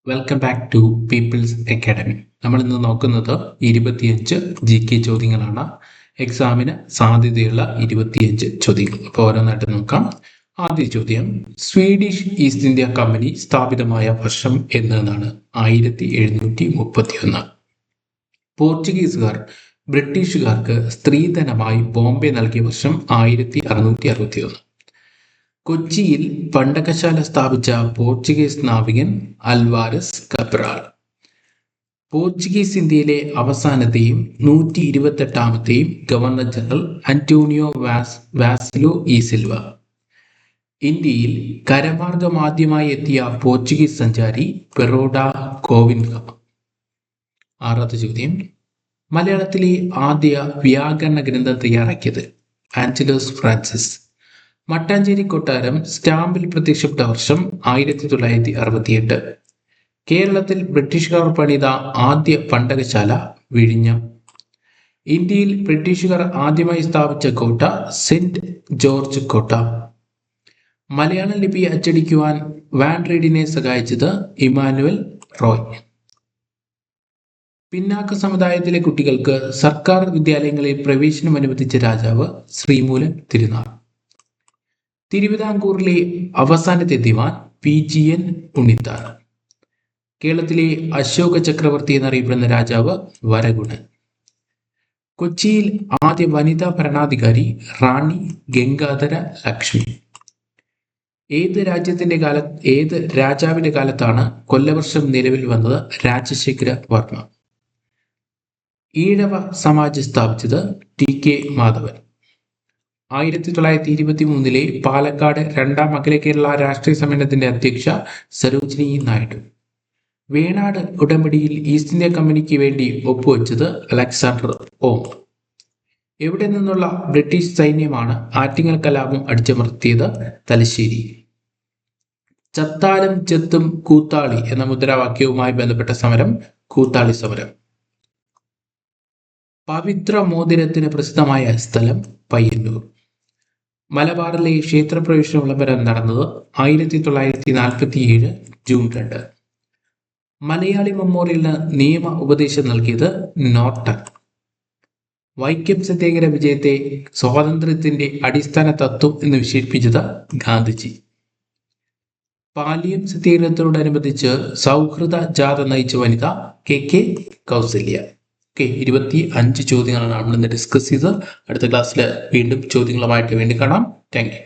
Welcome back to people's academy. നമ്മൾ ഇന്ന് നോക്കുന്നത് 25 GK ചോദ്യങ്ങളാണ്. എക്സാമിന് സാധ്യതയുള്ള 25 ചോദ്യങ്ങൾ. അപ്പോൾ ഓരോന്നായിട്ട് നോക്കാം. ആദ്യ ചോദ്യം, സ്വീഡിഷ് ഈസ്റ്റ് ഇന്ത്യ കമ്പനി സ്ഥാപിതമായ വർഷം എന്നതാണ്? 1731. പോർച്ചുഗീസുകാർ ബ്രിട്ടീഷുകാർക്ക് സ്ത്രീധനമായി ബോംബെ നൽകിയ വർഷം 1661. കൊച്ചിയിൽ പണ്ടകശാല സ്ഥാപിച്ച പോർച്ചുഗീസ് നാവികൻ അൽവാരസ് കബ്രാൾ. പോർച്ചുഗീസ് ഇന്ത്യയിലെ അവസാനത്തെയും 128ാമത്തെയും governor general Antonio വാസിലോ E Silva. ഇന്ത്യയിൽ കരമാർഗമാദ്യമായി എത്തിയ പോർച്ചുഗീസ് സഞ്ചാരി പെറോഡ കോവിൻക. ആറാമത്തെ ചോദ്യം, മലയാളത്തിലെ ആദ്യ വ്യാകരണ ഗ്രന്ഥം തയ്യാറാക്കിയത്? ആഞ്ചലോസ് ഫ്രാൻസിസ്. മട്ടാഞ്ചേരി കൊട്ടാരം സ്റ്റാമ്പിൽ പ്രത്യക്ഷപ്പെട്ട വർഷം 1968. കേരളത്തിൽ ബ്രിട്ടീഷുകാർ പണിത ആദ്യ പണ്ടകശാല വിഴിഞ്ഞം. ഇന്ത്യയിൽ ബ്രിട്ടീഷുകാർ ആദ്യമായി സ്ഥാപിച്ച കോട്ട സെന്റ് ജോർജ് കോട്ട. മലയാളം ലിപി അച്ചടിക്കുവാൻ വാൻ റീഡിനെ സഹായിച്ചത് ഇമാനുവൽ റോയ്. പിന്നാക്ക സമുദായത്തിലെ കുട്ടികൾക്ക് സർക്കാർ വിദ്യാലയങ്ങളിൽ പ്രവേശനം അനുവദിച്ച രാജാവ് ശ്രീമൂലൻ തിരുനാൾ. തിരുവിതാംകൂറിലെ അവസാനത്തെ ദിവാൻ PGN ഉണ്ണിത്താൻ. കേരളത്തിലെ അശോക ചക്രവർത്തി എന്നറിയപ്പെടുന്ന രാജാവ് വരഗുണൻ. കൊച്ചിയിൽ ആദ്യ വനിതാ ഭരണാധികാരി റാണി ഗംഗാധര ലക്ഷ്മി. ഏത് രാജാവിന്റെ കാലത്താണ് കൊല്ലവർഷം നിലവിൽ വന്നത്? രാജശേഖര വർമ്മ. ഈഴവ സമാജം സ്ഥാപിച്ചത് TK മാധവൻ. 1923 പാലക്കാട് 2ാം അഖില കേരള രാഷ്ട്രീയ സമ്മേളനത്തിന്റെ അധ്യക്ഷ സരോജിനി നായിഡു. വേണാട് ഉടമ്പടിയിൽ ഈസ്റ്റ് ഇന്ത്യ കമ്പനിക്ക് വേണ്ടി ഒപ്പുവെച്ചത് അലക്സാണ്ടർ ഓം. എവിടെ നിന്നുള്ള ബ്രിട്ടീഷ് സൈന്യമാണ് ആറ്റിങ്ങൽ കലാപം അടിച്ചമർത്തിയത്? തലശ്ശേരി. ചത്താലും ചെത്തും കൂത്താളി എന്ന മുദ്രാവാക്യവുമായി ബന്ധപ്പെട്ട സമരം കൂത്താളി സമരം. പവിത്ര മോതിരത്തിന് പ്രസിദ്ധമായ സ്ഥലം പയ്യന്നൂർ. മലബാറിലെ ക്ഷേത്രപ്രവേശന വിളംബരം നടന്നത് 1947 ജൂൺ 2. മലയാളി മെമ്മോറിയലിന് നിയമ ഉപദേശം നൽകിയത് നോർട്ടൺ. വൈക്കം സത്യാഗ്രഹ വിജയത്തെ സ്വാതന്ത്ര്യത്തിന്റെ അടിസ്ഥാന തത്വം എന്ന് വിശേഷിപ്പിച്ചത് ഗാന്ധിജി. പാലിയം സത്യാഗ്രഹത്തോടനുബന്ധിച്ച് സൗഹൃദ ജാഥ നയിച്ച വനിത KK കൗസല്യ. 25 ചോദ്യങ്ങളാണ് നമ്മൾ ഇന്ന് ഡിസ്കസ് ചെയ്തത്. അടുത്ത ക്ലാസ്സിൽ വീണ്ടും ചോദ്യങ്ങളുമായിട്ട് കാണാം. Thank you.